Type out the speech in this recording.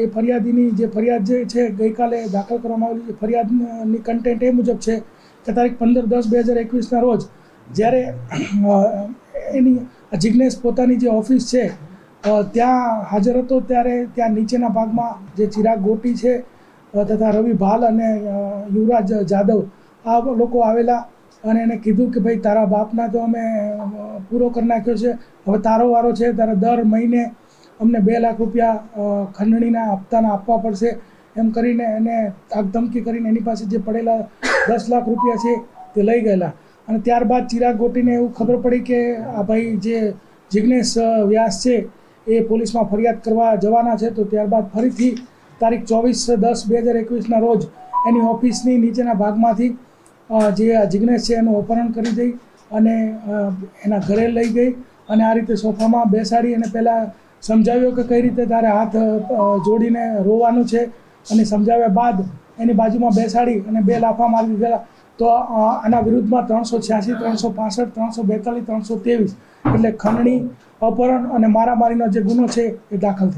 એ ફરિયાદીની જે ફરિયાદ જે છે ગઈકાલે દાખલ કરવામાં આવેલી છે, ફરિયાદની કન્ટેન્ટ એ મુજબ છે કે તારીખ 15/10/2021ના રોજ જ્યારે એની જિજ્ઞેશ પોતાની જે ઓફિસ છે ત્યાં હાજર હતો, ત્યારે ત્યાં નીચેના ભાગમાં જે ચિરાગ ગોટી છે તથા રવિ ભાલ અને યુવરાજ જાદવ આ લોકો આવેલા અને એને કીધું કે ભાઈ તારા બાપના તો અમે પૂરો કરી નાખ્યો છે, હવે તારો વારો છે, તારે દર મહિને અમને 2 લાખ રૂપિયા ખંડણીના હપ્તાના આપવા પડશે એમ કરીને એને ધમકી કરીને એની પાસે જે પડેલા 10 લાખ રૂપિયા છે તે લઈ ગયેલા. અને ત્યારબાદ ચિરાગ ગોટીને એવું ખબર પડી કે આ ભાઈ જે જિજ્ઞેશ વ્યાસ છે એ પોલીસમાં ફરિયાદ કરવા જવાના છે, તો ત્યારબાદ ફરીથી તારીખ 24/10/2021ના રોજ એની ઓફિસની નીચેના ભાગમાંથી જે જિજ્ઞેશ છે એનું અપહરણ કરી દઈ અને એના ઘરે લઈ ગઈ અને આ રીતે સોફામાં બેસાડી અને પહેલાં સમજાવ્યો કે કઈ રીતે તારે હાથ જોડીને રોવાનું છે, અને સમજાવ્યા બાદ એની બાજુમાં બેસાડી અને 2 લાફા મારી દીધેલા. તો આના વિરુદ્ધમાં 386, 365, 342, 323 એટલે ખંડણી, અપહરણ અને મારામારીનો જે ગુનો છે એ દાખલ થયો.